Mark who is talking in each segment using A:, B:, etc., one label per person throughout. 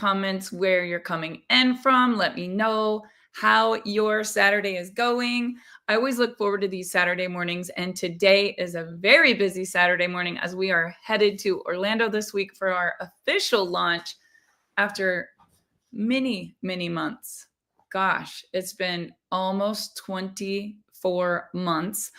A: comments where you're coming in from. Let me know how your Saturday is going. I always look forward to these Saturday mornings, and today is a very busy Saturday morning as we are headed to Orlando this week for our official launch after many, many months. Gosh, it's been almost 24 months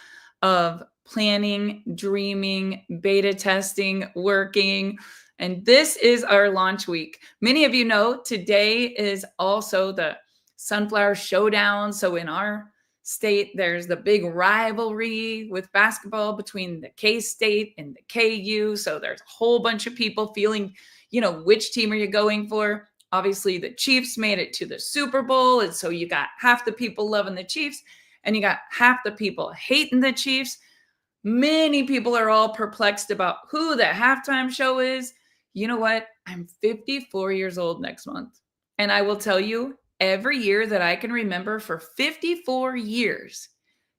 A: of planning, dreaming, beta testing, working. And this is our launch week. Many of you know today is also the Sunflower Showdown. So in our state, there's the big rivalry with basketball between the K-State and the KU. So there's a whole bunch of people feeling, which team are you going for? Obviously, the Chiefs made it to the Super Bowl. And so you got half the people loving the Chiefs and you got half the people hating the Chiefs. Many people are all perplexed about who the halftime show is. You know what? I'm 54 years old next month. And I will tell you, every year that I can remember for 54 years,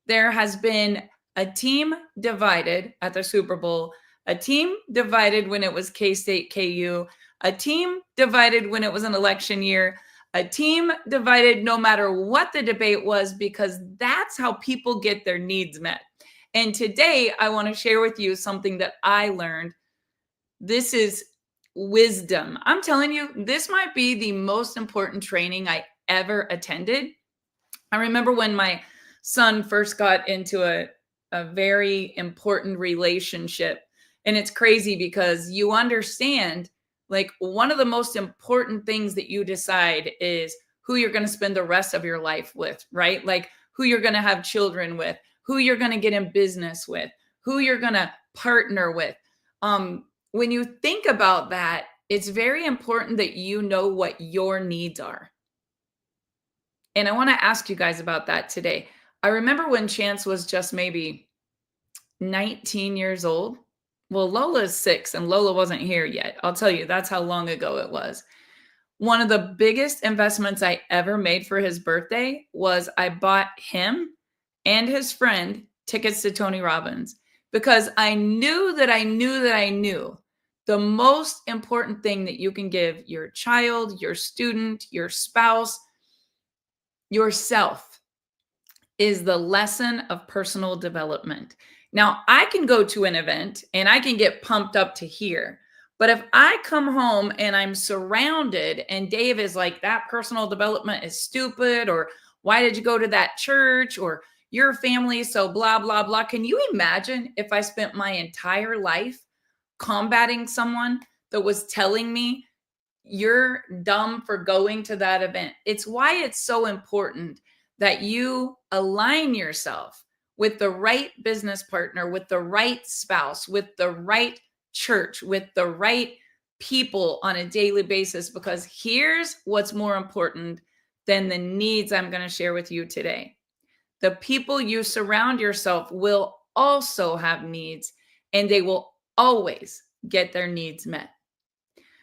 A: there has been a team divided at the Super Bowl, a team divided when it was K-State, KU, a team divided when it was an election year, a team divided no matter what the debate was, because that's how people get their needs met. And today I want to share with you something that I learned. This is wisdom. I'm telling you, this might be the most important training I ever attended. I remember when my son first got into a very important relationship. And it's crazy because you understand, like, one of the most important things that you decide is who you're going to spend the rest of your life with, right? Like who you're going to have children with, who you're going to get in business with, who you're going to partner with. When you think about that, it's very important that you know what your needs are. And I want to ask you guys about that today. I remember when Chance was just maybe 19 years old. Well, Lola's 6 and Lola wasn't here yet. I'll tell you, that's how long ago it was. One of the biggest investments I ever made for his birthday was I bought him and his friend tickets to Tony Robbins, because I knew the most important thing that you can give your child, your student, your spouse, yourself is the lesson of personal development. Now, I can go to an event and I can get pumped up to here. But if I come home and I'm surrounded and Dave is like, that personal development is stupid, or why did you go to that church, or your family is so blah, blah, blah. Can you imagine if I spent my entire life combating someone that was telling me you're dumb for going to that event? It's why it's so important that you align yourself with the right business partner, with the right spouse, with the right church, with the right people on a daily basis, because here's what's more important than the needs I'm going to share with you today. The people you surround yourself will also have needs, and they will always get their needs met.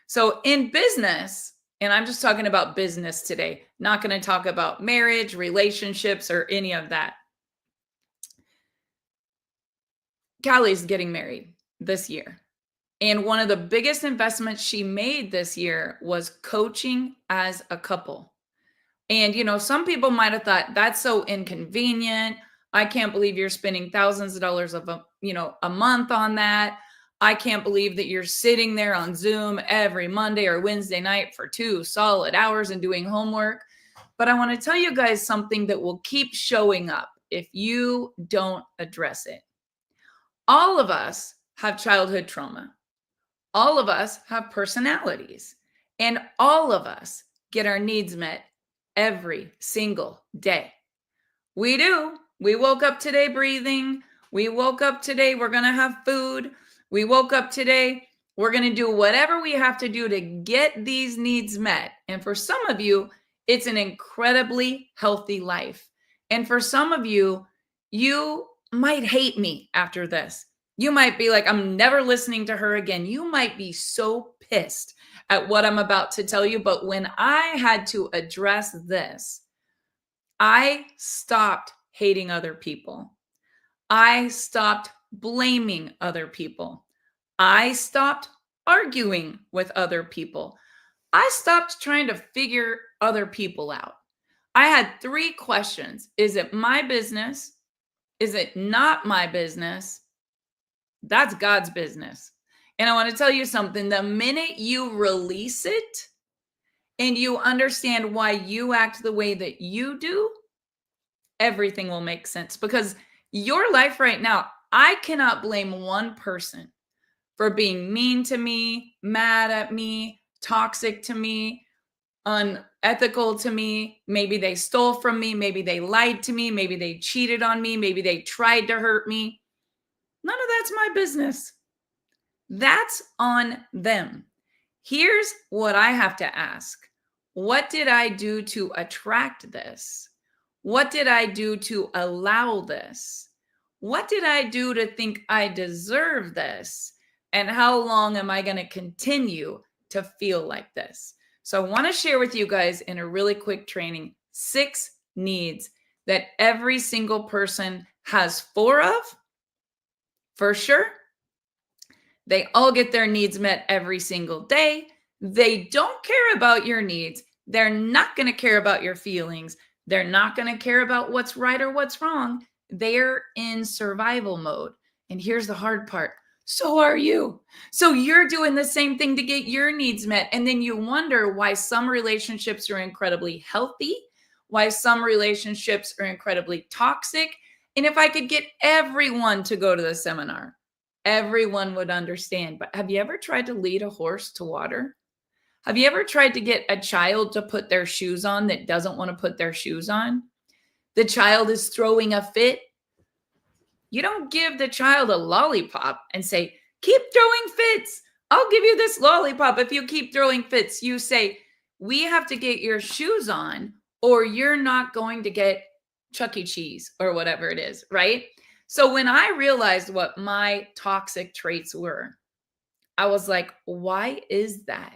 A: So in business, and I'm just talking about business today, not going to talk about marriage, relationships, or any of that. Callie's getting married this year. And one of the biggest investments she made this year was coaching as a couple. And, some people might have thought that's so inconvenient. I can't believe you're spending thousands of dollars a month on that. I can't believe that you're sitting there on Zoom every Monday or Wednesday night for 2 solid hours and doing homework. But I want to tell you guys something that will keep showing up if you don't address it. All of us have childhood trauma. All of us have personalities. And all of us get our needs met every single day. We do. We woke up today breathing. We woke up today, we're going to have food. We woke up today, we're going to do whatever we have to do to get these needs met. And for some of you, it's an incredibly healthy life. And for some of you, you might hate me after this. You might be like, I'm never listening to her again. You might be so pissed at what I'm about to tell you. But when I had to address this, I stopped hating other people. I stopped blaming other people. I stopped arguing with other people. I stopped trying to figure other people out. I had 3 questions. Is it my business? Is it not my business? That's God's business. And I want to tell you something. The minute you release it and you understand why you act the way that you do, everything will make sense. Because your life right now, I cannot blame one person for being mean to me, mad at me, toxic to me, unethical to me. Maybe they stole from me. Maybe they lied to me. Maybe they cheated on me. Maybe they tried to hurt me. None of that's my business. That's on them. Here's what I have to ask. What did I do to attract this? What did I do to allow this? What did I do to think I deserve this? And how long am I going to continue to feel like this? So I want to share with you guys in a really quick training 6 needs that every single person has 4 of, for sure. They all get their needs met every single day. They don't care about your needs. They're not going to care about your feelings. They're not going to care about what's right or what's wrong. They're in survival mode. And here's the hard part. So are you. So you're doing the same thing to get your needs met. And then you wonder why some relationships are incredibly healthy, why some relationships are incredibly toxic. And if I could get everyone to go to the seminar, everyone would understand. But have you ever tried to lead a horse to water? Have you ever tried to get a child to put their shoes on that doesn't want to put their shoes on? The child is throwing a fit. You don't give the child a lollipop and say, keep throwing fits. I'll give you this lollipop if you keep throwing fits. You say, we have to get your shoes on or you're not going to get Chuck E. Cheese or whatever it is, right? So when I realized what my toxic traits were, I was like, why is that?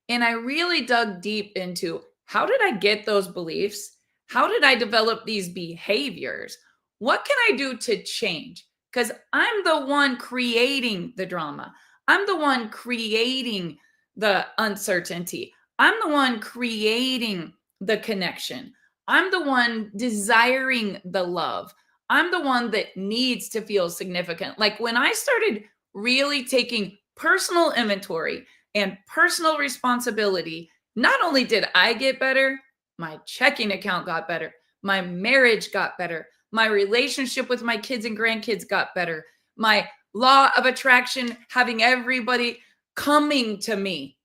A: And I really dug deep into how did I get those beliefs? How did I develop these behaviors? What can I do to change? Because I'm the one creating the drama. I'm the one creating the uncertainty. I'm the one creating the connection. I'm the one desiring the love. I'm the one that needs to feel significant. Like when I started really taking personal inventory and personal responsibility, not only did I get better, my checking account got better, my marriage got better, my relationship with my kids and grandkids got better, my law of attraction, having everybody coming to me.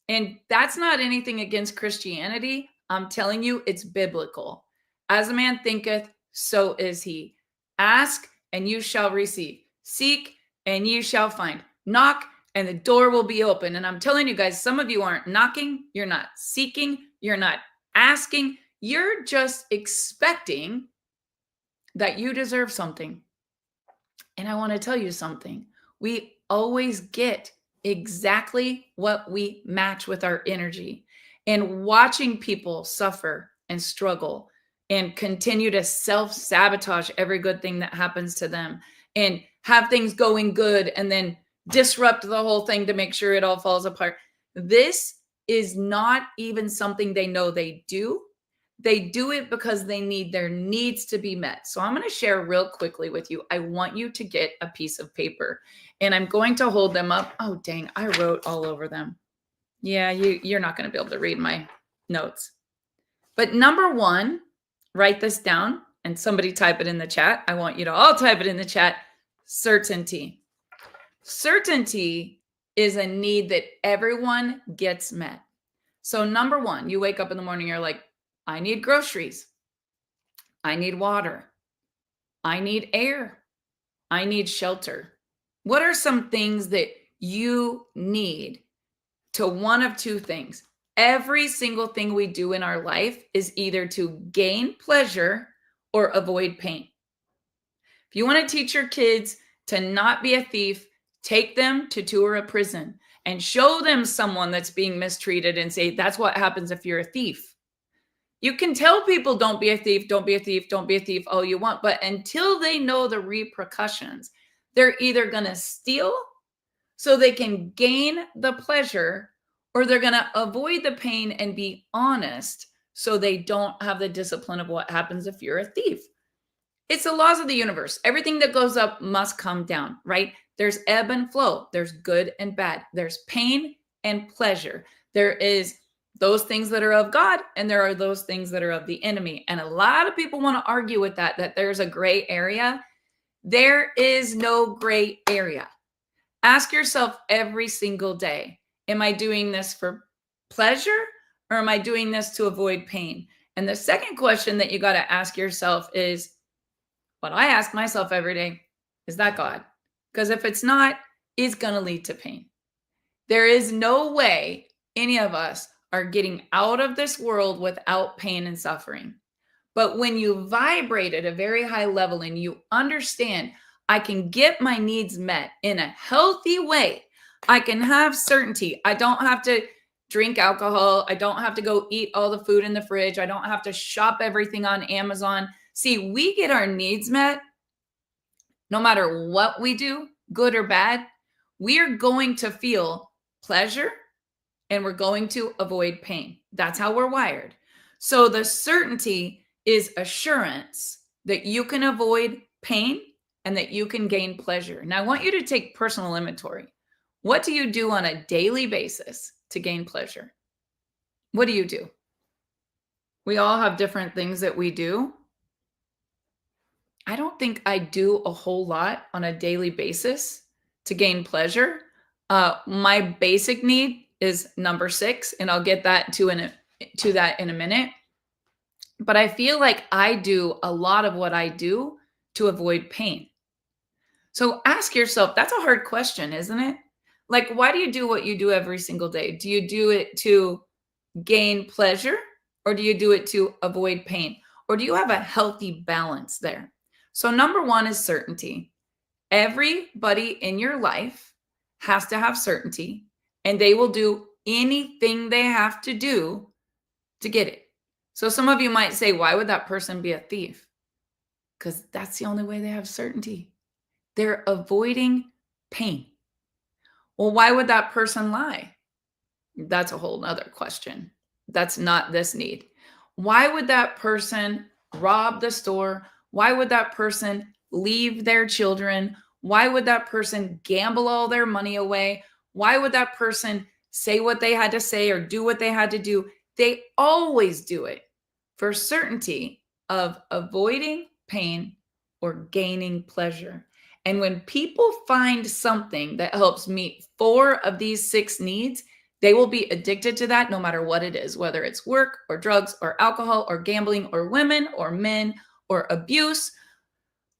A: And that's not anything against Christianity. I'm telling you, it's biblical. As a man thinketh, so is he. Ask and you shall receive. Seek and you shall find. Knock and the door will be open. And I'm telling you guys, some of you aren't knocking, you're not seeking, you're not asking, you're just expecting that you deserve something. And I want to tell you something. We always get exactly what we match with our energy. And watching people suffer and struggle and continue to self-sabotage every good thing that happens to them and have things going good and then disrupt the whole thing to make sure it all falls apart. This is not even something they know they do. They do it because they need their needs to be met. So I'm going to share real quickly with you. I want you to get a piece of paper and I'm going to hold them up. Oh, dang, I wrote all over them. Yeah, you're not going to be able to read my notes. But number 1, write this down and somebody type it in the chat. I want you to all type it in the chat. Certainty. Certainty is a need that everyone gets met. So number 1, you wake up in the morning, you're like, I need groceries. I need water. I need air. I need shelter. What are some things that you need? To one of 2 things. Every single thing we do in our life is either to gain pleasure or avoid pain. If you want to teach your kids to not be a thief, take them to tour a prison and show them someone that's being mistreated and say, that's what happens if you're a thief. You can tell people don't be a thief, don't be a thief, don't be a thief all you want. But until they know the repercussions, they're either going to steal so they can gain the pleasure or they're going to avoid the pain and be honest so they don't have the discipline of what happens if you're a thief. It's the laws of the universe. Everything that goes up must come down, right? There's ebb and flow. There's good and bad. There's pain and pleasure. There is those things that are of God, and there are those things that are of the enemy. And a lot of people want to argue with that there's a gray area. There is no gray area. Ask yourself every single day, am I doing this for pleasure or am I doing this to avoid pain? And the second question that you got to ask yourself is, what I ask myself every day, is that God? Because if it's not, it's going to lead to pain. There is no way any of us are getting out of this world without pain and suffering. But when you vibrate at a very high level and you understand, I can get my needs met in a healthy way, I can have certainty. I don't have to drink alcohol. I don't have to go eat all the food in the fridge. I don't have to shop everything on Amazon. See, we get our needs met no matter what we do, good or bad. We are going to feel pleasure and we're going to avoid pain. That's how we're wired. So the certainty is assurance that you can avoid pain and that you can gain pleasure. Now, I want you to take personal inventory. What do you do on a daily basis to gain pleasure? What do you do? We all have different things that we do. I don't think I do a whole lot on a daily basis to gain pleasure. My basic need is number 6, and I'll get that to that in a minute. But I feel like I do a lot of what I do to avoid pain. So ask yourself, that's a hard question, isn't it? Like, why do you do what you do every single day? Do you do it to gain pleasure, or do you do it to avoid pain? Or do you have a healthy balance there? So number 1 is certainty. Everybody in your life has to have certainty, and they will do anything they have to do to get it. So some of you might say, why would that person be a thief? Because that's the only way they have certainty. They're avoiding pain. Well, why would that person lie? That's a whole nother question. That's not this need. Why would that person rob the store? Why would that person leave their children? Why would that person gamble all their money away? Why would that person say what they had to say or do what they had to do? They always do it for certainty of avoiding pain or gaining pleasure. And when people find something that helps meet 4 of these 6 needs, they will be addicted to that no matter what it is, whether it's work or drugs or alcohol or gambling or women or men or abuse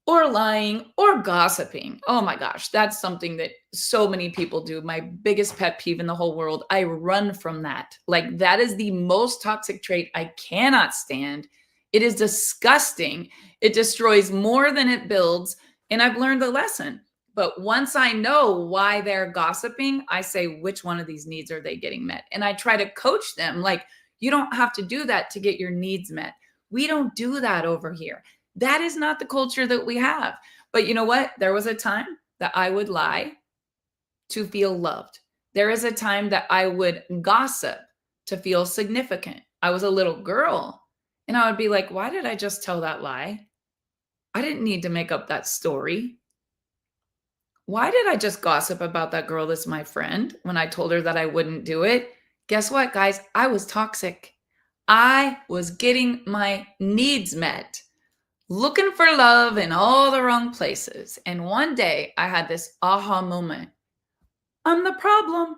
A: or lying or gossiping. Oh my gosh, that's something that so many people do. My biggest pet peeve in the whole world. I run from that. Like, that is the most toxic trait I cannot stand. It is disgusting. It destroys more than it builds. And I've learned the lesson. But once I know why they're gossiping, I say, which one of these needs are they getting met? And I try to coach them. Like, you don't have to do that to get your needs met. We don't do that over here. That is not the culture that we have. But you know what? There was a time that I would lie to feel loved. There is a time that I would gossip to feel significant. I was a little girl and I would be like, why did I just tell that lie? I didn't need to make up that story. Why did I just gossip about that girl that's my friend when I told her that I wouldn't do it? Guess what, guys? I was toxic. I was getting my needs met, looking for love in all the wrong places. And one day I had this aha moment. I'm the problem.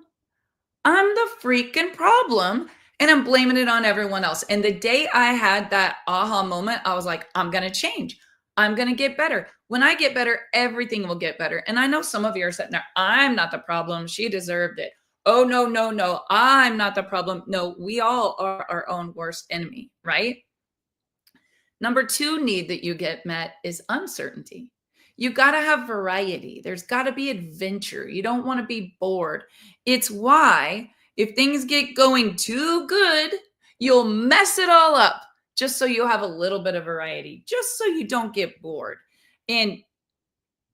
A: I'm the freaking problem. And I'm blaming it on everyone else. And the day I had that aha moment, I was like, I'm going to change. I'm going to get better. When I get better, everything will get better. And I know some of you are sitting there, I'm not the problem. She deserved it. Oh, no, no, no. I'm not the problem. No, we all are our own worst enemy, right? Number 2 need that you get met is uncertainty. You got to have variety. There's got to be adventure. You don't want to be bored. It's why if things get going too good, you'll mess it all up just so you have a little bit of variety, just so you don't get bored. And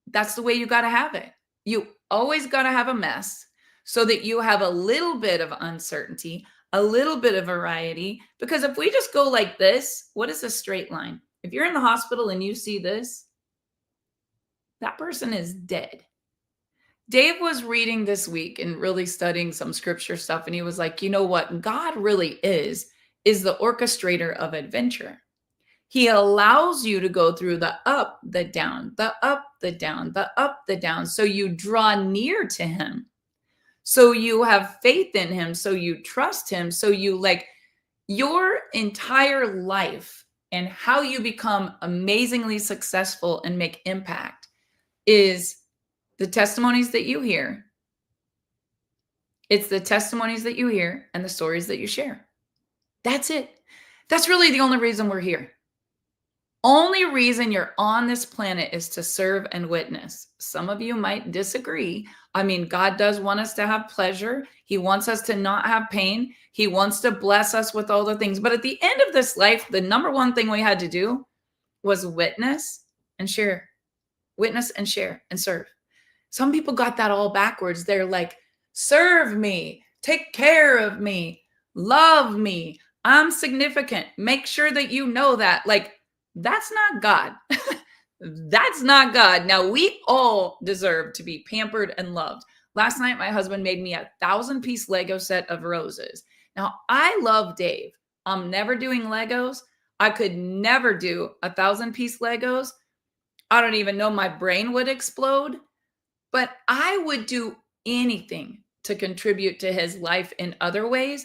A: that's the way you got to have it. You always got to have a mess so that you have a little bit of uncertainty, a little bit of variety. Because if we just go like this, what is a straight line? If you're in the hospital and you see this, that person is dead. Dave was reading this week and really studying some scripture stuff. And he was like, you know what God really is the orchestrator of adventure. He allows you to go through the up, the down, the up, the down, the up, the down. So you draw near to him. So you have faith in him. So you trust him. So you like your entire life and how you become amazingly successful and make impact is the testimonies that you hear. It's the testimonies that you hear and the stories that you share. That's it. That's really the only reason we're here. Only reason you're on this planet is to serve and witness. Some of you might disagree. I mean, God does want us to have pleasure. He wants us to not have pain. He wants to bless us with all the things. But at the end of this life, the number one thing we had to do was witness and share. Witness and share and serve. Some people got that all backwards. They're like, serve me, take care of me, love me. I'm significant. Make sure that you know that. Like, that's not God. That's not God. Now, we all deserve to be pampered and loved. Last night, my husband made me a 1,000-piece Lego set of roses. Now, I love Dave. I'm never doing Legos. I could never do 1,000-piece Legos. I don't even know, my brain would explode. But I would do anything to contribute to his life in other ways.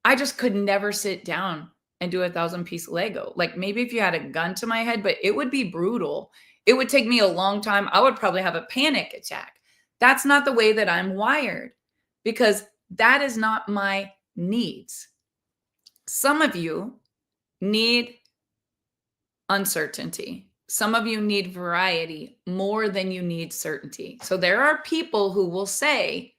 A: I just could never sit down and do 1,000-piece Lego. Like maybe if you had a gun to my head, but it would be brutal. It would take me a long time. I would probably have a panic attack. That's not the way that I'm wired because that is not my needs. Some of you need uncertainty. Some of you need variety more than you need certainty. So there are people who will say,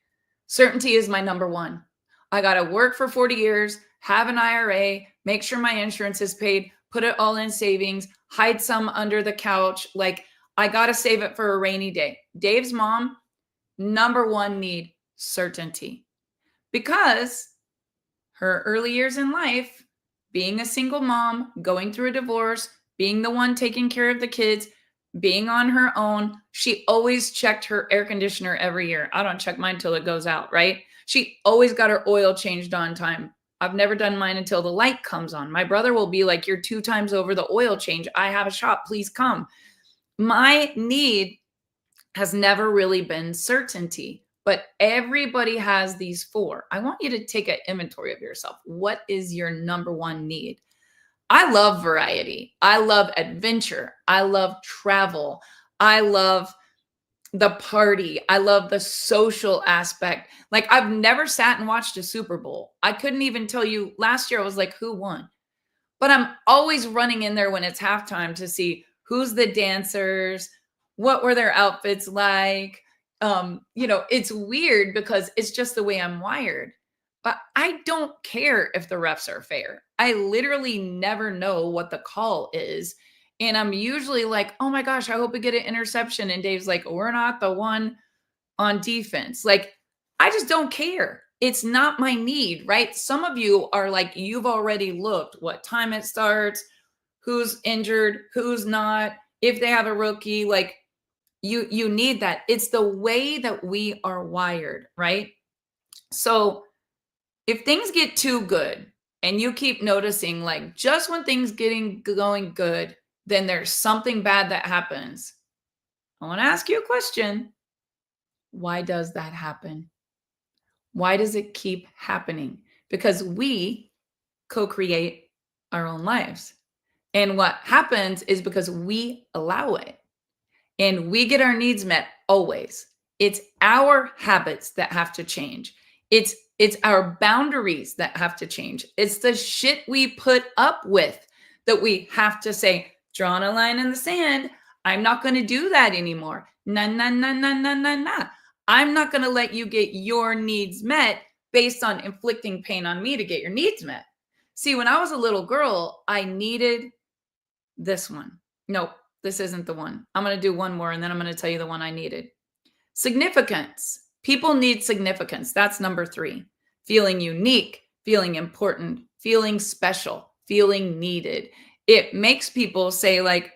A: certainty is my number one. I got to work for 40 years, have an IRA, make sure my insurance is paid, put it all in savings, hide some under the couch. Like I got to save it for a rainy day. Dave's mom, number one need, certainty. Because her early years in life, being a single mom, going through a divorce, being the one taking care of the kids, being on her own, she always checked her air conditioner every year. I don't check mine till it goes out, right? She always got her oil changed on time. I've never done mine until the light comes on. My brother will be like, you're 2 times over the oil change. I have a shop. Please come. My need has never really been certainty, but everybody has these 4. I want you to take an inventory of yourself. What is your number one need? I love variety. I love adventure. I love travel. I love the party. I love the social aspect. Like I've never sat and watched a Super Bowl. I couldn't even tell you last year I was like, who won? But I'm always running in there when it's halftime to see who's the dancers, what were their outfits like. It's weird because it's just the way I'm wired. But I don't care if the refs are fair. I literally never know what the call is. And I'm usually like, oh my gosh, I hope we get an interception. And Dave's like, we're not the one on defense. Like, I just don't care. It's not my need, right? Some of you are like, you've already looked what time it starts, who's injured, who's not, if they have a rookie, like you need that. It's the way that we are wired, right? So if things get too good and you keep noticing, like just when things going good, then there's something bad that happens. I want to ask you a question. Why does that happen? Why does it keep happening? Because we co-create our own lives. And what happens is because we allow it and we get our needs met always. It's our habits that have to change. It's our boundaries that have to change. It's the shit we put up with that we have to say, drawn a line in the sand. I'm not going to do that anymore. Nah, nah, nah, nah, nah, nah, nah. I'm not going to let you get your needs met based on inflicting pain on me to get your needs met. See, when I was a little girl, I needed this one. Nope, this isn't the one. I'm going to do one more and then I'm going to tell you the one I needed. Significance. People need significance. That's number 3. Feeling unique, feeling important, feeling special, feeling needed. It makes people say, like,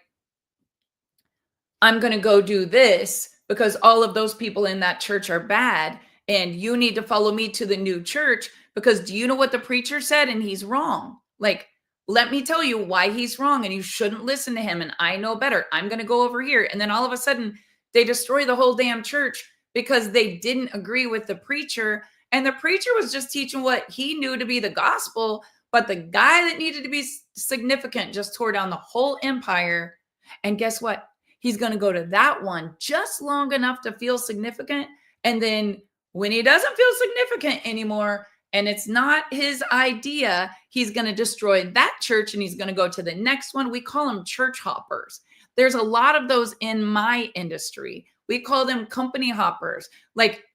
A: I'm going to go do this because all of those people in that church are bad. And you need to follow me to the new church because do you know what the preacher said? And he's wrong. Like, let me tell you why he's wrong and you shouldn't listen to him. And I know better. I'm going to go over here. And then all of a sudden, they destroy the whole damn church because they didn't agree with the preacher. And the preacher was just teaching what he knew to be the gospel. But the guy that needed to be significant just tore down the whole empire. And guess what? He's going to go to that one just long enough to feel significant. And then when he doesn't feel significant anymore, and it's not his idea, he's going to destroy that church and he's going to go to the next one. We call them church hoppers. There's a lot of those in my industry. We call them company hoppers. Like,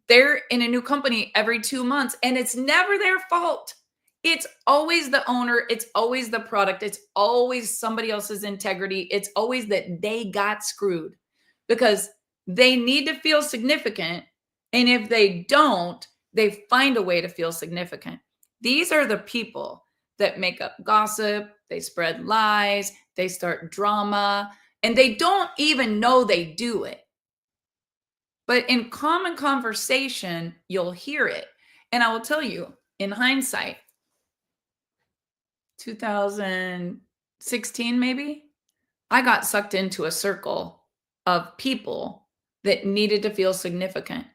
A: they're in a new company every 2 months and it's never their fault. It's always the owner. It's always the product. It's always somebody else's integrity. It's always that they got screwed because they need to feel significant. And if they don't, they find a way to feel significant. These are the people that make up gossip. They spread lies. They start drama, and they don't even know they do it. But in common conversation, you'll hear it. And I will tell you, in hindsight, 2016 maybe, I got sucked into a circle of people that needed to feel significant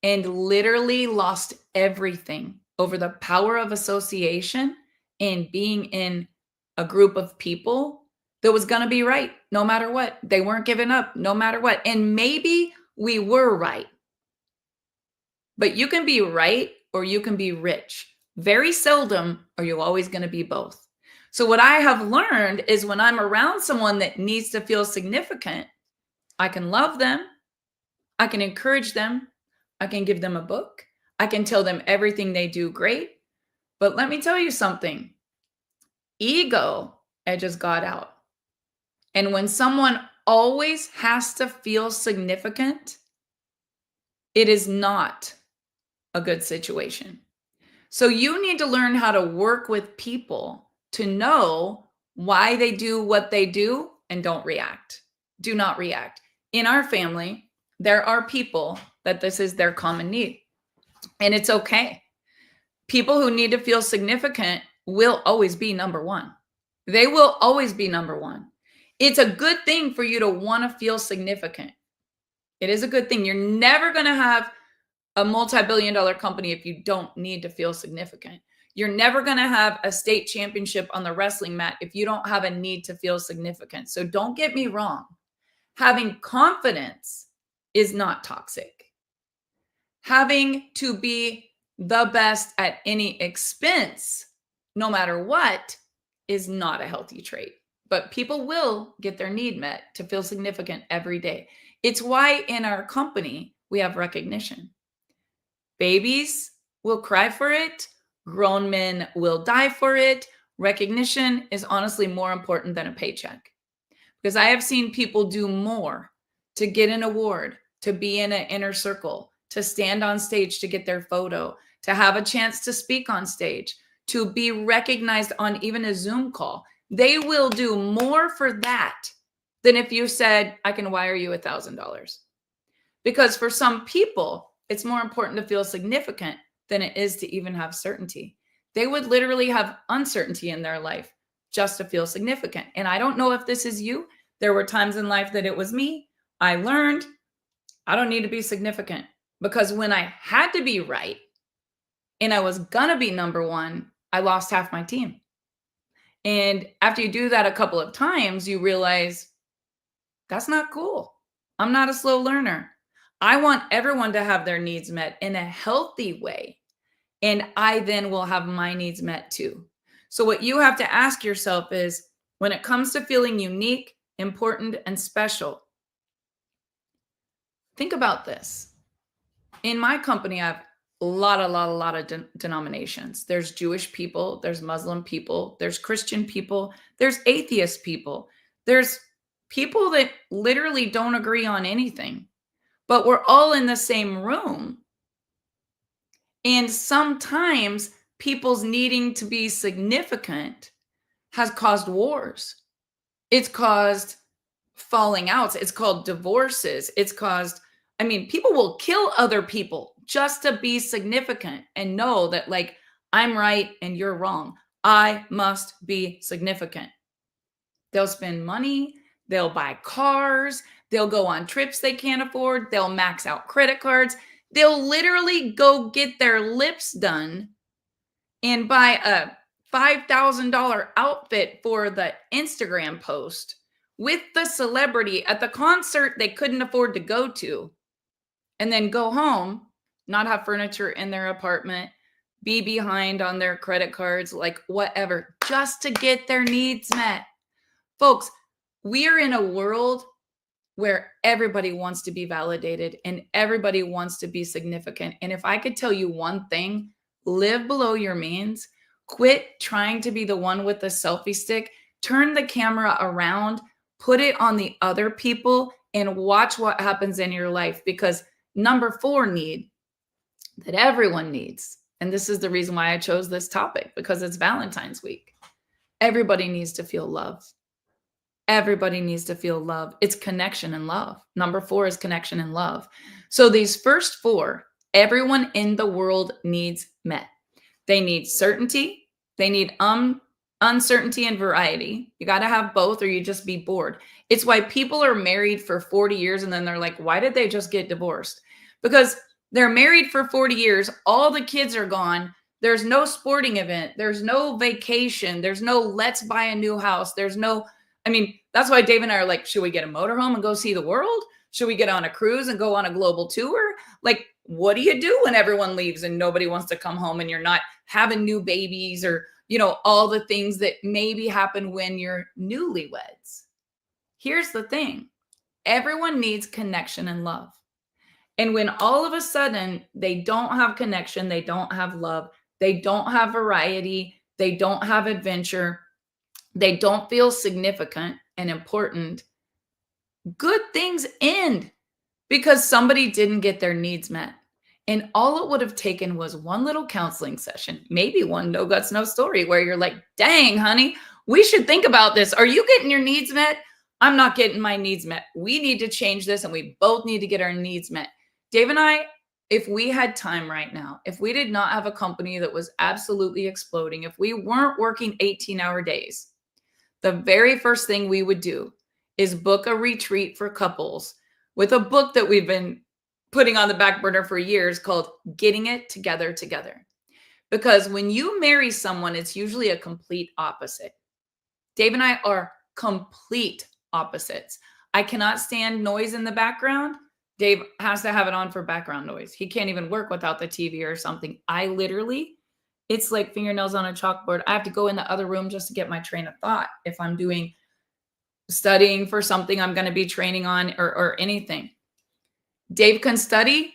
A: and literally lost everything over the power of association and being in a group of people that was going to be right no matter what. They weren't giving up no matter what. And maybe we were right. But you can be right or you can be rich. Very seldom are you always going to be both. So what I have learned is when I'm around someone that needs to feel significant, I can love them. I can encourage them. I can give them a book. I can tell them everything they do great. But let me tell you something. Ego edges God out. And when someone always has to feel significant, it is not a good situation. So you need to learn how to work with people to know why they do what they do and don't react. Do not react. In our family, there are people that this is their common need. And it's okay. People who need to feel significant will always be number one. They will always be number one. It's a good thing for you to want to feel significant. It is a good thing. You're never going to have a multi-billion-dollar company if you don't need to feel significant. You're never going to have a state championship on the wrestling mat if you don't have a need to feel significant. So don't get me wrong. Having confidence is not toxic. Having to be the best at any expense, no matter what, is not a healthy trait. But people will get their need met to feel significant every day. It's why in our company, we have recognition. Babies will cry for it. Grown men will die for it. Recognition is honestly more important than a paycheck. Because I have seen people do more to get an award, to be in an inner circle, to stand on stage to get their photo, to have a chance to speak on stage, to be recognized on even a Zoom call. They will do more for that than if you said, I can wire you $1,000. Because for some people, it's more important to feel significant than it is to even have certainty. They would literally have uncertainty in their life just to feel significant. And I don't know if this is you. There were times in life that it was me. I learned I don't need to be significant because when I had to be right and I was going to be number one, I lost half my team. And after you do that a couple of times, you realize that's not cool. I'm not a slow learner. I want everyone to have their needs met in a healthy way. And I then will have my needs met too. So what you have to ask yourself is, when it comes to feeling unique, important, and special, think about this. In my company, I have a lot of denominations. There's Jewish people, there's Muslim people, there's Christian people, there's atheist people. There's people that literally don't agree on anything. but we're all in the same room. And sometimes people's needing to be significant has caused wars. It's caused falling outs. It's called divorces. It's caused, I mean, people will kill other people just to be significant and know that, like, I'm right and you're wrong. I must be significant. They'll spend money, they'll buy cars, they'll go on trips they can't afford, they'll max out credit cards, they'll literally go get their lips done and buy a $5,000 outfit for the Instagram post with the celebrity at the concert they couldn't afford to go to, and then go home, not have furniture in their apartment, be behind on their credit cards, like whatever, just to get their needs met. Folks, we are in a world where everybody wants to be validated and everybody wants to be significant. And if I could tell you one thing, live below your means, quit trying to be the one with the selfie stick, turn the camera around, put it on the other people, and watch what happens in your life. Because number 4 need that everyone needs, and this is the reason why I chose this topic, because it's Valentine's week. Everybody needs to feel love. Everybody needs to feel love. It's connection and love. Number 4 is connection and love. So these first 4, everyone in the world needs met. They need certainty. They need uncertainty and variety. You got to have both or you just be bored. It's why people are married for 40 years and then they're like, why did they just get divorced? Because they're married for 40 years. All the kids are gone. There's no sporting event. There's no vacation. There's no let's buy a new house. There's no, I mean, that's why Dave and I are like, should we get a motorhome and go see the world? Should we get on a cruise and go on a global tour? Like, what do you do when everyone leaves and nobody wants to come home and you're not having new babies or, you know, all the things that maybe happen when you're newlyweds? Here's the thing. Everyone needs connection and love. And when all of a sudden they don't have connection, they don't have love, they don't have variety, they don't have adventure, they don't feel significant and important, good things end because somebody didn't get their needs met. And all it would have taken was one little counseling session, maybe one no guts, no story, where you're like, dang, honey, we should think about this. Are you getting your needs met? I'm not getting my needs met. We need to change this and we both need to get our needs met. Dave and I, if we had time right now, if we did not have a company that was absolutely exploding, if we weren't working 18-hour days, the very first thing we would do is book a retreat for couples with a book that we've been putting on the back burner for years called Getting It Together Together. Because when you marry someone, it's usually a complete opposite. Dave and I are complete opposites. I cannot stand noise in the background. Dave has to have it on for background noise. He can't even work without the TV or something. I literally, it's like fingernails on a chalkboard. I have to go in the other room just to get my train of thought. If I'm studying for something I'm going to be training on or anything. Dave can study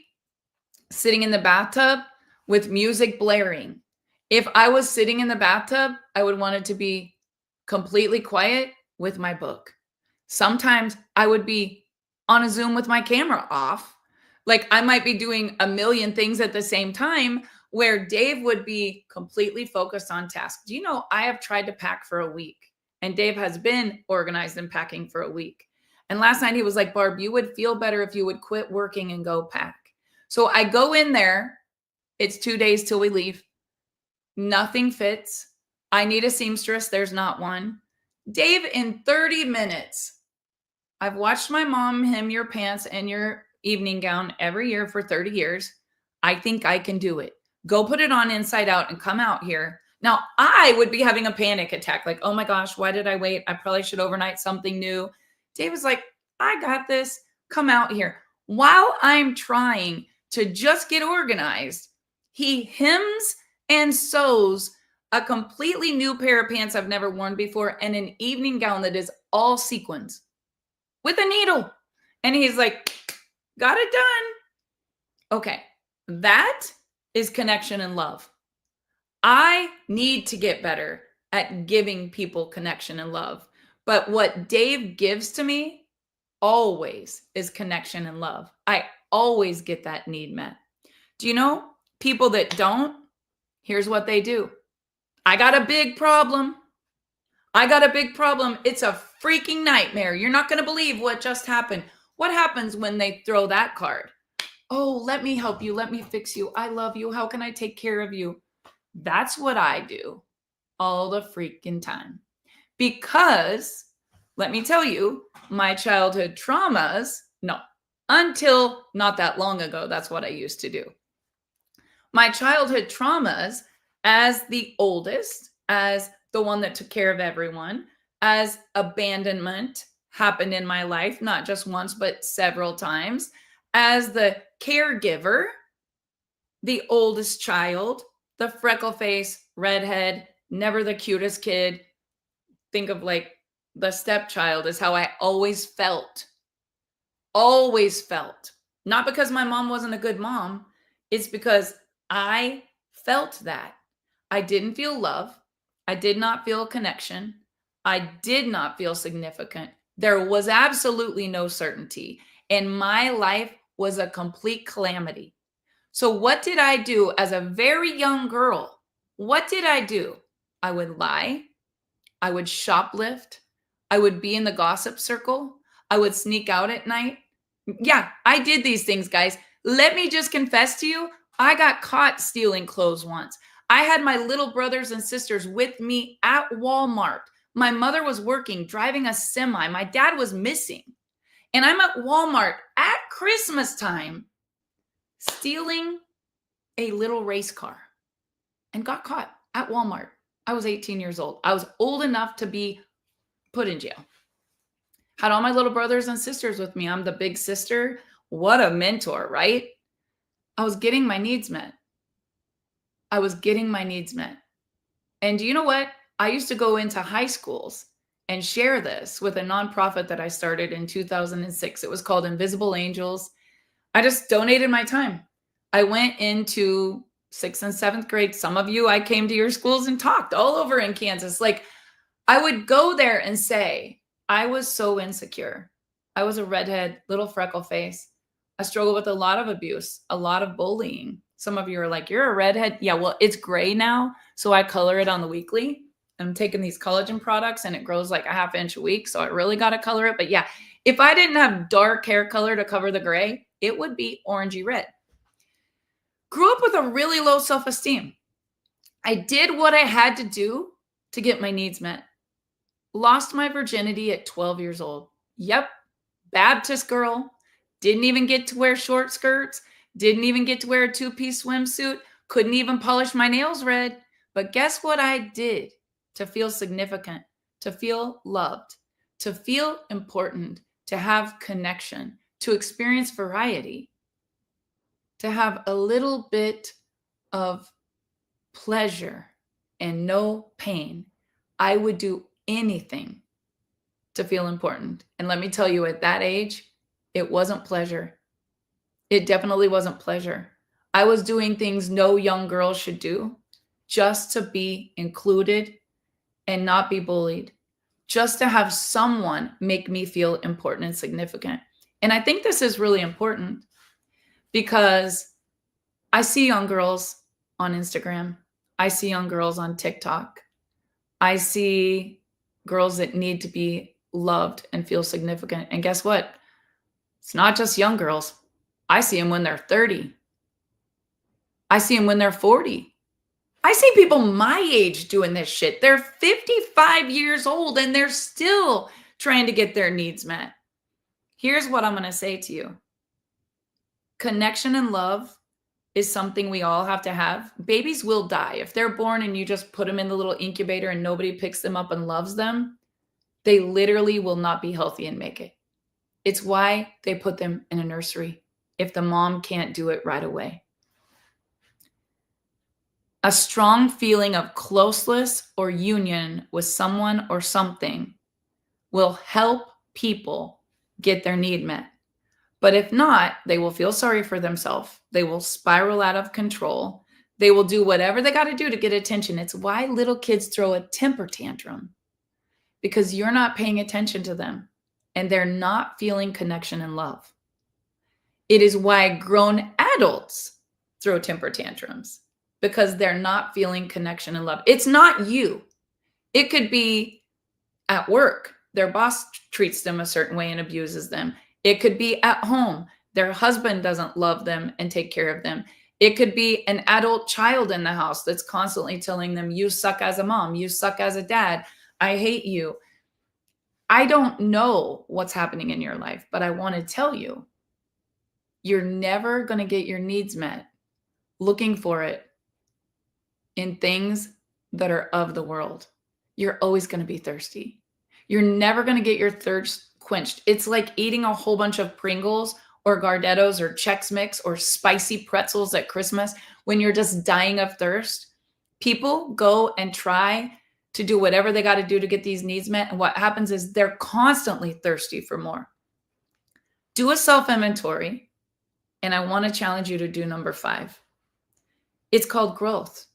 A: sitting in the bathtub with music blaring. If I was sitting in the bathtub, I would want it to be completely quiet with my book. Sometimes I would be on a Zoom with my camera off. Like I might be doing a million things at the same time where Dave would be completely focused on tasks. Do you know, I have tried to pack for a week and Dave has been organized and packing for a week. And last night he was like, Barb, you would feel better if you would quit working and go pack. So I go in there. It's 2 days till we leave. Nothing fits. I need a seamstress. There's not one. Dave, in 30 minutes, I've watched my mom hem your pants and your evening gown every year for 30 years. I think I can do it. Go put it on inside out and come out here. Now, I would be having a panic attack. Like, oh my gosh, why did I wait? I probably should overnight something new. Dave was like, I got this. Come out here. While I'm trying to just get organized, he hems and sews a completely new pair of pants I've never worn before and an evening gown that is all sequins with a needle. And he's like, got it done. Okay, that is connection and love. I need to get better at giving people connection and love. But what Dave gives to me always is connection and love. always get that need met. Do you know people that don't? Here's what they do. I got a big problem. I got a big problem. It's a freaking nightmare. You're not going to believe what just happened. What happens when they throw that card? Oh, let me help you. Let me fix you. I love you. How can I take care of you? That's what I do all the freaking time. Because let me tell you, my childhood traumas, no, until not that long ago, that's what I used to do. My childhood traumas, as the oldest, as the one that took care of everyone, as abandonment happened in my life, not just once, but several times, as the caregiver, the oldest child, the freckle face, redhead, never the cutest kid. Think of like the stepchild is how I always felt. Always felt. Not because my mom wasn't a good mom. It's because I felt that. I didn't feel love. I did not feel connection. I did not feel significant. There was absolutely no certainty. And my life was a complete calamity. So what did I do as a very young girl? What did I do? I would lie. I would shoplift. I would be in the gossip circle. I would sneak out at night. Yeah, I did these things, guys. Let me just confess to you, I got caught stealing clothes once. I had my little brothers and sisters with me at Walmart. My mother was working, driving a semi. My dad was missing. And I'm at Walmart at Christmas time stealing a little race car and got caught at Walmart. I was 18 years old. I was old enough to be put in jail. Had all my little brothers and sisters with me. I'm the big sister. What a mentor, right? I was getting my needs met. I was getting my needs met. And do you know what? I used to go into high schools and share this with a nonprofit that I started in 2006. It was called Invisible Angels. I just donated my time. I went into 6th and 7th grade. Some of you, I came to your schools and talked all over in Kansas. Like, I would go there and say, I was so insecure. I was a redhead, little freckle face. I struggled with a lot of abuse, a lot of bullying. Some of you are like, you're a redhead. Yeah, well, it's gray now. So I color it on the weekly. I'm taking these collagen products and it grows like a half inch a week. So I really got to color it. But yeah, if I didn't have dark hair color to cover the gray, it would be orangey red. Grew up with a really low self-esteem. I did what I had to do to get my needs met. Lost my virginity at 12 years old. Yep. Baptist girl. Didn't even get to wear short skirts. Didn't even get to wear a 2-piece swimsuit. Couldn't even polish my nails red. But guess what I did to feel significant, to feel loved, to feel important, to have connection, to experience variety, to have a little bit of pleasure and no pain. I would do anything to feel important. And let me tell you, at that age, it wasn't pleasure. It definitely wasn't pleasure. I was doing things no young girl should do just to be included and not be bullied, just to have someone make me feel important and significant. And I think this is really important because I see young girls on Instagram. I see young girls on TikTok. I see girls that need to be loved and feel significant. And guess what? It's not just young girls. I see them when they're 30. I see them when they're 40. I see people my age doing this shit. They're 55 years old and they're still trying to get their needs met. Here's what I'm going to say to you. Connection and love is something we all have to have. Babies will die. If they're born and you just put them in the little incubator and nobody picks them up and loves them, they literally will not be healthy and make it. It's why they put them in a nursery if the mom can't do it right away. A strong feeling of closeness or union with someone or something will help people get their need met. But if not, they will feel sorry for themselves. They will spiral out of control. They will do whatever they got to do to get attention. It's why little kids throw a temper tantrum, because you're not paying attention to them and they're not feeling connection and love. It is why grown adults throw temper tantrums, because they're not feeling connection and love. It's not you. It could be at work. Their boss treats them a certain way and abuses them. It could be at home. Their husband doesn't love them and take care of them. It could be an adult child in the house that's constantly telling them, you suck as a mom, you suck as a dad, I hate you. I don't know what's happening in your life, but I want to tell you, you're never going to get your needs met looking for it in things that are of the world. You're always going to be thirsty. You're never going to get your thirst quenched. It's like eating a whole bunch of Pringles or Gardettos or Chex Mix or spicy pretzels at Christmas when you're just dying of thirst. People go and try to do whatever they got to do to get these needs met. And what happens is they're constantly thirsty for more. Do a self-inventory. And I want to challenge you to do number 5. It's called growth.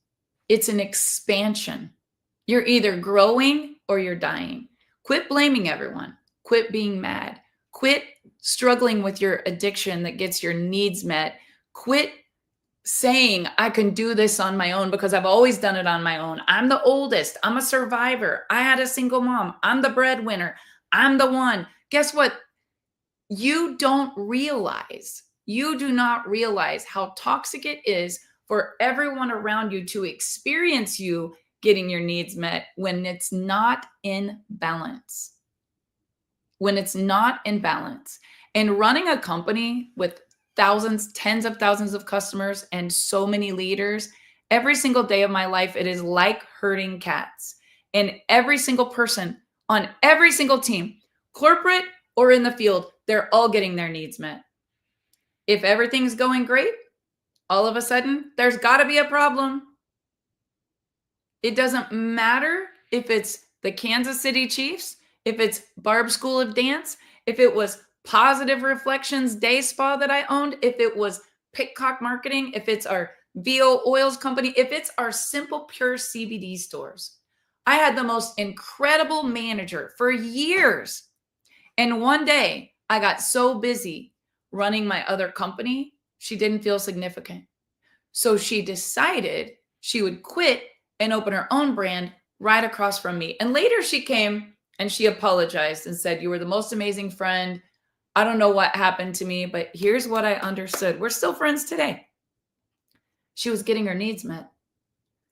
A: It's an expansion. You're either growing or you're dying. Quit blaming everyone. Quit being mad. Quit struggling with your addiction that gets your needs met. Quit saying, I can do this on my own because I've always done it on my own. I'm the oldest. I'm a survivor. I had a single mom. I'm the breadwinner. I'm the one. Guess what? You do not realize how toxic it is for everyone around you to experience you getting your needs met when it's not in balance. When it's not in balance. And running a company with thousands, tens of thousands of customers and so many leaders, every single day of my life, it is like herding cats. And every single person on every single team, corporate or in the field, they're all getting their needs met. If everything's going great, all of a sudden, there's got to be a problem. It doesn't matter if it's the Kansas City Chiefs, if it's Barb School of Dance, if it was Positive Reflections Day Spa that I owned, if it was Pitcock Marketing, if it's our VO Oils company, if it's our Simple Pure CBD stores. I had the most incredible manager for years. And one day I got so busy running my other company, she didn't feel significant. So she decided she would quit and open her own brand right across from me. And later she came and she apologized and said, you were the most amazing friend. I don't know what happened to me, but here's what I understood. We're still friends today. She was getting her needs met.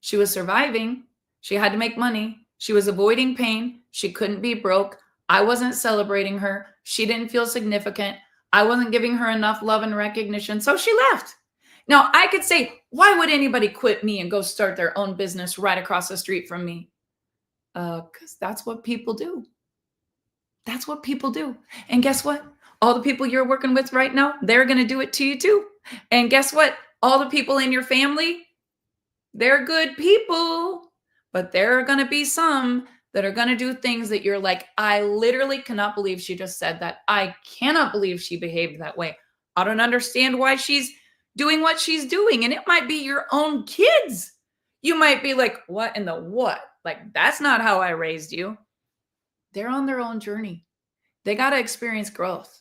A: She was surviving. She had to make money. She was avoiding pain. She couldn't be broke. I wasn't celebrating her. She didn't feel significant. I wasn't giving her enough love and recognition. So she left. Now I could say, why would anybody quit me and go start their own business right across the street from me? Because that's what people do. That's what people do. And guess what? All the people you're working with right now, they're going to do it to you too. And guess what? All the people in your family, they're good people, but there are going to be some that are going to do things that you're like, I literally cannot believe she just said that. I cannot believe she behaved that way. I don't understand why she's doing what she's doing. And it might be your own kids. You might be like, what in the what? Like, that's not how I raised you. They're on their own journey. They got to experience growth.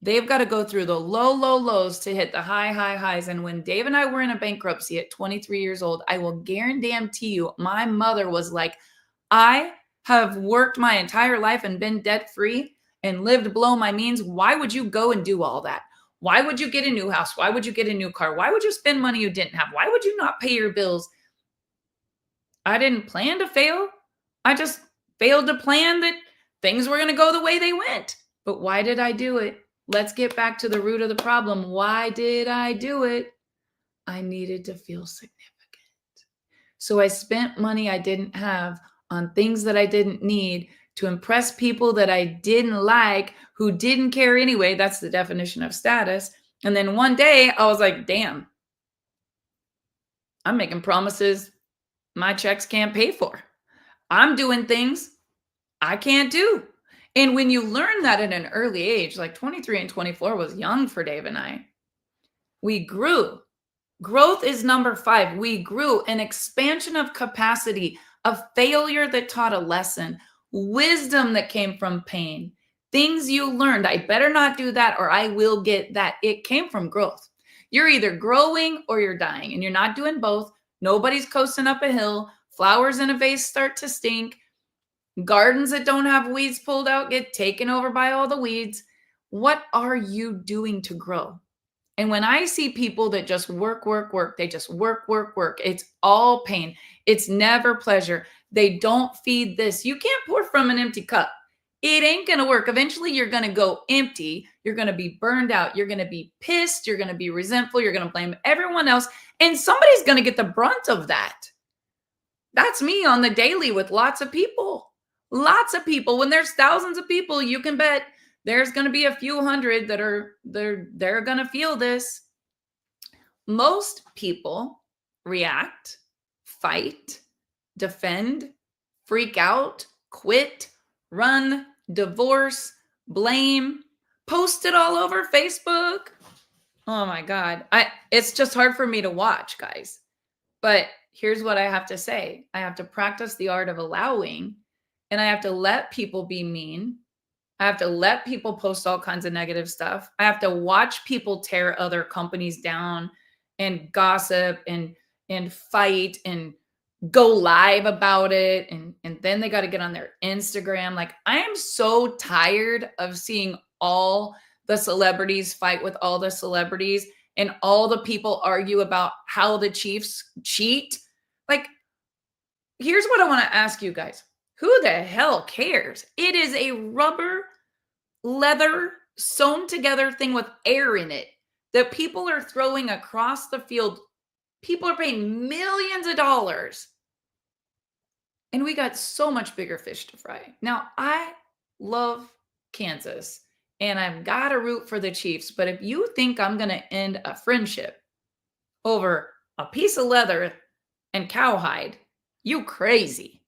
A: They've got to go through the low, low lows to hit the high, high highs. And when Dave and I were in a bankruptcy at 23 years old, I will guarantee you, my mother was like, I have worked my entire life and been debt free and lived below my means. Why would you go and do all that? Why would you get a new house? Why would you get a new car? Why would you spend money you didn't have? Why would you not pay your bills? I didn't plan to fail. I just failed to plan that things were going to go the way they went. But why did I do it? Let's get back to the root of the problem. Why did I do it? I needed to feel significant. So I spent money I didn't have on things that I didn't need to impress people that I didn't like, who didn't care anyway. That's the definition of status. And then one day I was like, damn, I'm making promises my checks can't pay for. I'm doing things I can't do. And when you learn that at an early age, like 23 and 24 was young for Dave and I, we grew. Growth is number 5. We grew. An expansion of capacity, a failure that taught a lesson, wisdom that came from pain, Things you learned, I better not do that or I will get that. It came from growth. You're either growing or you're dying, and you're not doing both. Nobody's coasting up a hill. Flowers in a vase start to stink. Gardens that don't have weeds pulled out get taken over by all the weeds. What are you doing to grow? And when I see people that just work, work, work, they just work, work, work. It's all pain. It's never pleasure. They don't feed this. You can't pour from an empty cup. It ain't going to work. Eventually, you're going to go empty. You're going to be burned out. You're going to be pissed. You're going to be resentful. You're going to blame everyone else. And somebody's going to get the brunt of that. That's me on the daily with lots of people. Lots of people. When there's thousands of people, you can bet there's going to be a few hundred that are they're going to feel this. Most people react, fight, defend, freak out, quit, run, divorce, blame, post it all over Facebook. Oh my God. It's just hard for me to watch, guys. But here's what I have to say. I have to practice the art of allowing, and I have to let people be mean. I have to let people post all kinds of negative stuff. I have to watch people tear other companies down and gossip and fight and go live about it. And then they got to get on their Instagram. Like, I am so tired of seeing all the celebrities fight with all the celebrities and all the people argue about how the Chiefs cheat. Like, here's what I want to ask you guys. Who the hell cares? It is a rubber, leather, sewn together thing with air in it that people are throwing across the field. People are paying millions of dollars. And we got so much bigger fish to fry. Now, I love Kansas, and I've got to root for the Chiefs. But if you think I'm going to end a friendship over a piece of leather and cowhide, you crazy.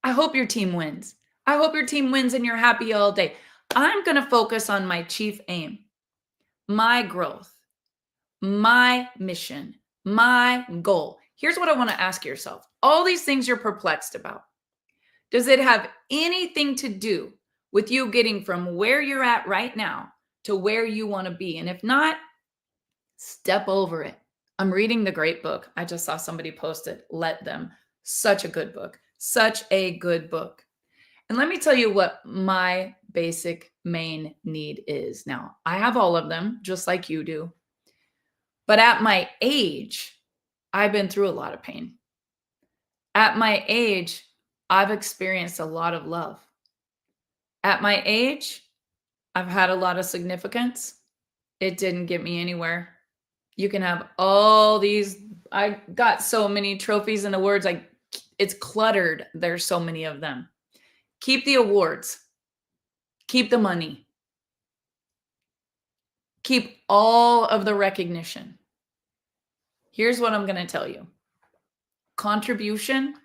A: I hope your team wins. I hope your team wins and you're happy all day. I'm going to focus on my chief aim, my growth, my mission, my goal. Here's what I want to ask yourself. All these things you're perplexed about, does it have anything to do with you getting from where you're at right now to where you want to be? And if not, step over it. I'm reading the great book. I just saw somebody post it. Let Them. Such a good book. Such a good book. And let me tell you what my basic main need is. Now, I have all of them, just like you do. But at my age, I've been through a lot of pain. At my age, I've experienced a lot of love. At my age, I've had a lot of significance. It didn't get me anywhere. You can have all these. I got so many trophies and awards. It's cluttered. There's so many of them. Keep the awards. Keep the money. Keep all of the recognition. Here's what I'm going to tell you. Contribution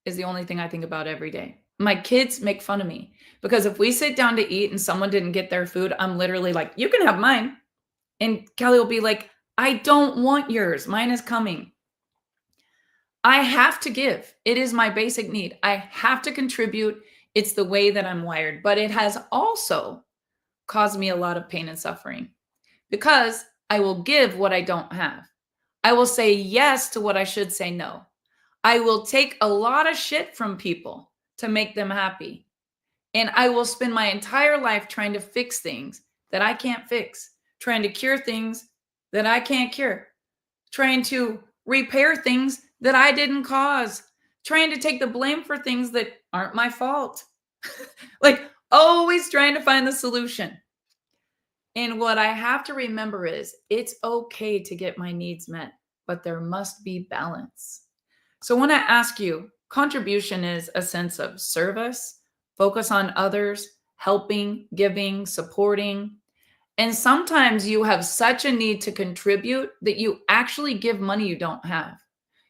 A: is the only thing I think about every day. My kids make fun of me because if we sit down to eat and someone didn't get their food, I'm literally like, you can have mine. And Kelly will be like, I don't want yours. Mine is coming. I have to give. It is my basic need. I have to contribute. It's the way that I'm wired. But it has also caused me a lot of pain and suffering because I will give what I don't have. I will say yes to what I should say no. I will take a lot of shit from people to make them happy. And I will spend my entire life trying to fix things that I can't fix, trying to cure things that I can't cure, trying to repair things that I didn't cause, trying to take the blame for things that aren't my fault. Like, always trying to find the solution. And what I have to remember is it's okay to get my needs met, but there must be balance. So when I ask you, contribution is a sense of service, focus on others, helping, giving, supporting. And sometimes you have such a need to contribute that you actually give money you don't have.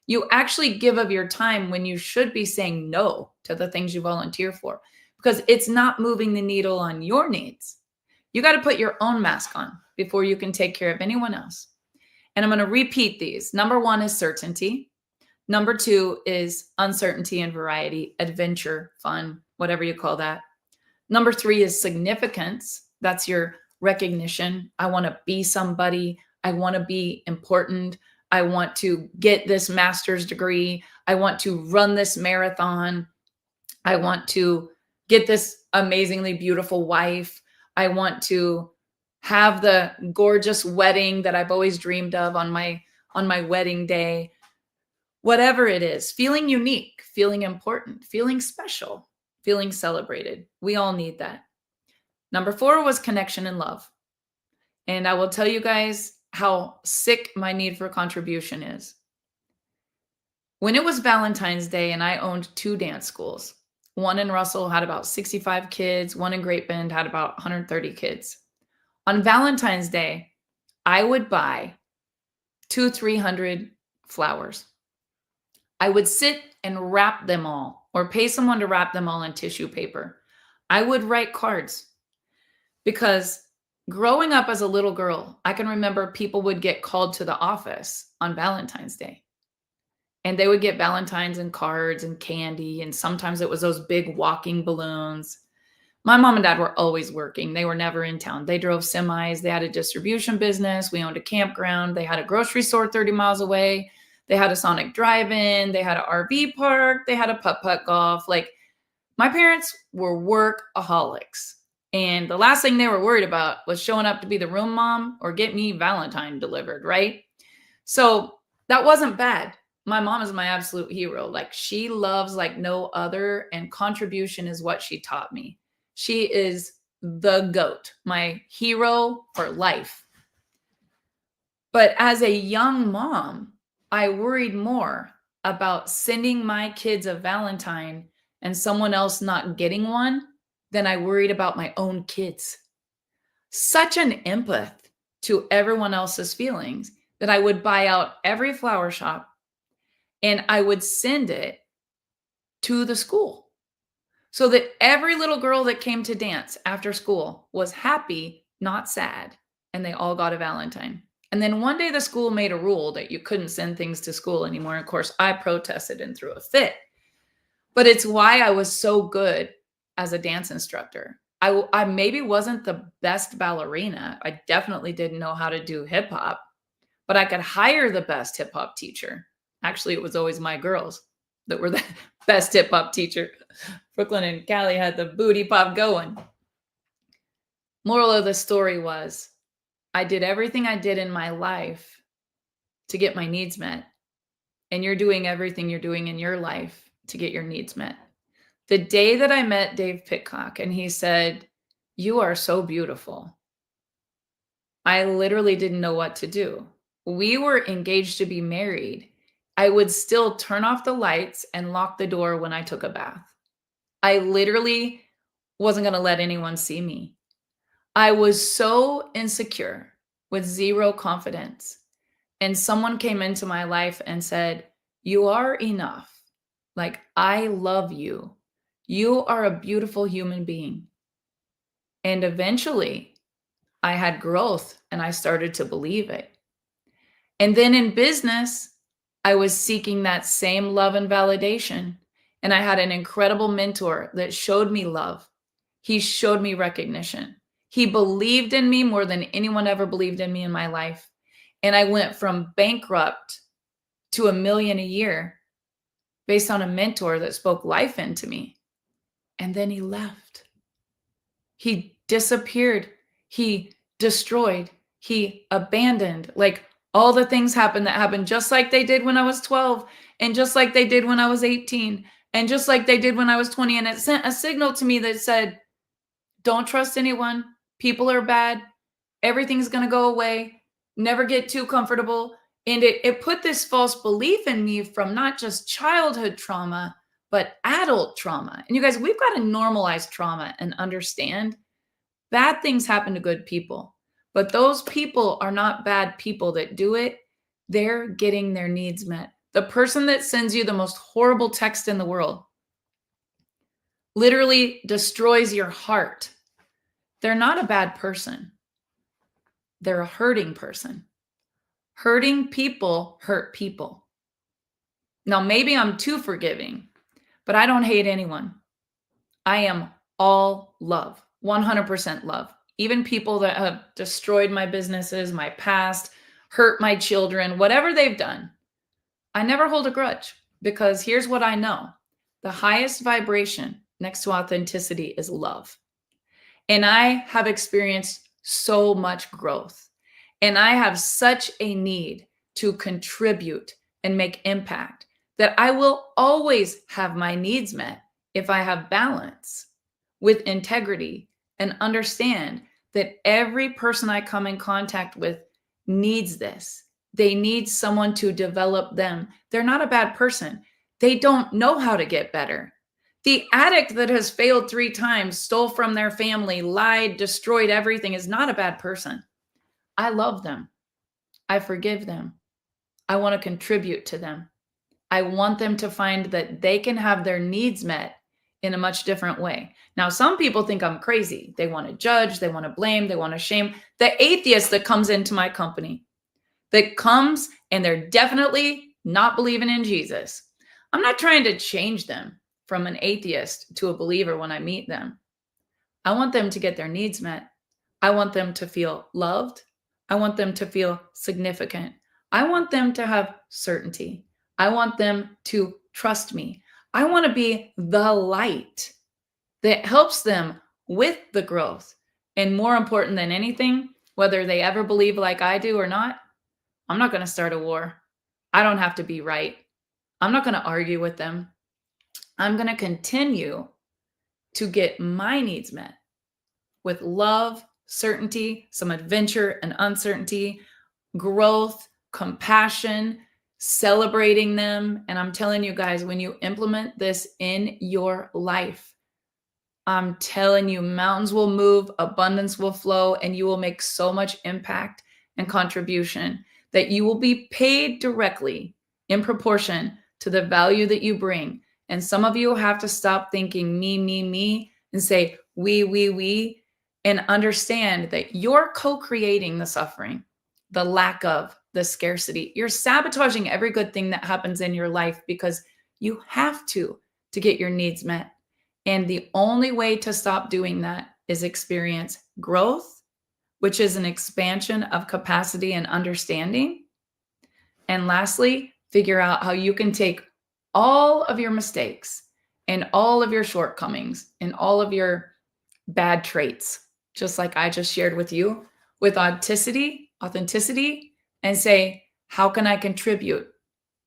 A: You actually give of your time when you should be saying no to the things you volunteer for because it's not moving the needle on your needs. You got to put your own mask on before you can take care of anyone else. And I'm going to repeat these. Number 1 is certainty. Number 2 is uncertainty and variety, adventure, fun, whatever you call that. Number three is significance. That's your recognition. I want to be somebody. I want to be important. I want to get this master's degree. I want to run this marathon. I want to get this amazingly beautiful wife. I want to have the gorgeous wedding that I've always dreamed of on my wedding day. Whatever it is, feeling unique, feeling important, feeling special, feeling celebrated. We all need that. Number four was connection and love. And I will tell you guys how sick my need for contribution is. When it was Valentine's Day and I owned two dance schools, one in Russell had about 65 kids, one in Great Bend had about 130 kids. On Valentine's Day, I would buy 300 flowers. I would sit and wrap them all or pay someone to wrap them all in tissue paper. I would write cards because growing up as a little girl, I can remember people would get called to the office on Valentine's Day. And they would get Valentines and cards and candy. And sometimes it was those big walking balloons. My mom and dad were always working. They were never in town. They drove semis. They had a distribution business. We owned a campground. They had a grocery store 30 miles away. They had a Sonic drive-in. They had an RV park. They had a putt-putt golf. Like, my parents were workaholics. And the last thing they were worried about was showing up to be the room mom or get me Valentine delivered, right? So that wasn't bad. My mom is my absolute hero. Like, she loves like no other, and contribution is what she taught me. She is the GOAT, my hero for life. But as a young mom, I worried more about sending my kids a Valentine and someone else not getting one than I worried about my own kids. Such an empath to everyone else's feelings that I would buy out every flower shop and I would send it to the school so that every little girl that came to dance after school was happy, not sad, and they all got a Valentine. And then one day the school made a rule that you couldn't send things to school anymore. Of course, I protested and threw a fit. But it's why I was so good as a dance instructor. I maybe wasn't the best ballerina. I definitely didn't know how to do hip hop, but I could hire the best hip hop teacher. Actually, it was always my girls that were the best hip hop teacher. Brooklyn and Cali had the booty pop going. Moral of the story was, I did everything I did in my life to get my needs met. And you're doing everything you're doing in your life to get your needs met. The day that I met Dave Pitcock and he said, "You are so beautiful," I literally didn't know what to do. We were engaged to be married. I would still turn off the lights and lock the door when I took a bath. I literally wasn't going to let anyone see me. I was so insecure with zero confidence. And someone came into my life and said, "You are enough. Like, I love you. You are a beautiful human being." And eventually I had growth and I started to believe it. And then in business, I was seeking that same love and validation. And I had an incredible mentor that showed me love. He showed me recognition. He believed in me more than anyone ever believed in me in my life. And I went from bankrupt to $1 million a year based on a mentor that spoke life into me. And then he left. He disappeared. He destroyed. He abandoned. Like, all the things happened that happened just like they did when I was 12, and just like they did when I was 18, and just like they did when I was 20. And it sent a signal to me that said, don't trust anyone. People are bad. Everything's going to go away. Never get too comfortable. And it put this false belief in me from not just childhood trauma, but adult trauma. And you guys, we've got to normalize trauma and understand bad things happen to good people. But those people are not bad people that do it. They're getting their needs met. The person that sends you the most horrible text in the world literally destroys your heart. They're not a bad person. They're a hurting person. Hurting people hurt people. Now, maybe I'm too forgiving, but I don't hate anyone. I am all love, 100% love. Even people that have destroyed my businesses, my past, hurt my children, whatever they've done, I never hold a grudge because here's what I know. The highest vibration next to authenticity is love. And I have experienced so much growth. And I have such a need to contribute and make impact that I will always have my needs met if I have balance with integrity and understand that every person I come in contact with needs this. They need someone to develop them. They're not a bad person. They don't know how to get better. The addict that has failed 3 times, stole from their family, lied, destroyed everything is not a bad person. I love them. I forgive them. I want to contribute to them. I want them to find that they can have their needs met in a much different way. Now, some people think I'm crazy. They want to judge, they want to blame, they want to shame. The atheist that comes into my company, that comes and they're definitely not believing in Jesus. I'm not trying to change them from an atheist to a believer when I meet them. I want them to get their needs met. I want them to feel loved. I want them to feel significant. I want them to have certainty. I want them to trust me. I want to be the light that helps them with the growth. And more important than anything, whether they ever believe like I do or not, I'm not going to start a war. I don't have to be right. I'm not going to argue with them. I'm going to continue to get my needs met with love, certainty, some adventure and uncertainty, growth, compassion, celebrating them. And I'm telling you guys, when you implement this in your life, I'm telling you, mountains will move, abundance will flow, and you will make so much impact and contribution that you will be paid directly in proportion to the value that you bring. And some of you have to stop thinking me, and say we, and understand that you're co-creating the suffering, the lack of, the scarcity. You're sabotaging every good thing that happens in your life because you have to get your needs met. And the only way to stop doing that is experience growth, which is an expansion of capacity and understanding. And lastly, figure out how you can take all of your mistakes and all of your shortcomings and all of your bad traits, just like I just shared with you, with authenticity, and say, how can I contribute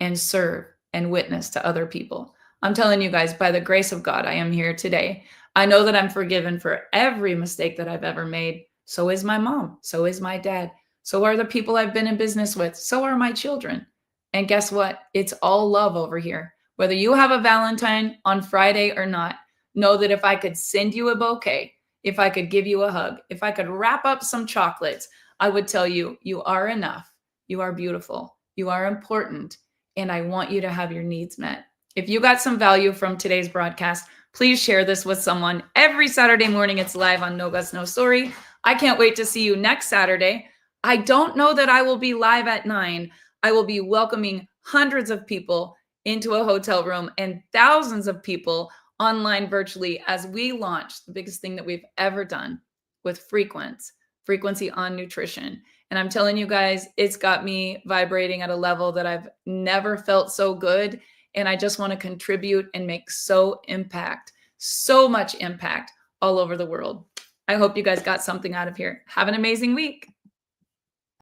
A: and serve and witness to other people? I'm telling you guys, by the grace of God, I am here today. I know that I'm forgiven for every mistake that I've ever made. So is my mom. So is my dad. So are the people I've been in business with. So are my children. And guess what? It's all love over here. Whether you have a Valentine on Friday or not, know that if I could send you a bouquet, if I could give you a hug, if I could wrap up some chocolates, I would tell you, you are enough. You are beautiful. You are important. And I want you to have your needs met. If you got some value from today's broadcast, please share this with someone. Every Saturday morning, it's live on No Guts, No Story. I can't wait to see you next Saturday. I don't know that I will be live at 9. I will be welcoming hundreds of people into a hotel room and thousands of people online virtually as we launch the biggest thing that we've ever done with frequency on nutrition. And I'm telling you guys, it's got me vibrating at a level that I've never felt so good. And I just want to contribute and make so much impact all over the world. I hope you guys got something out of here. Have an amazing week.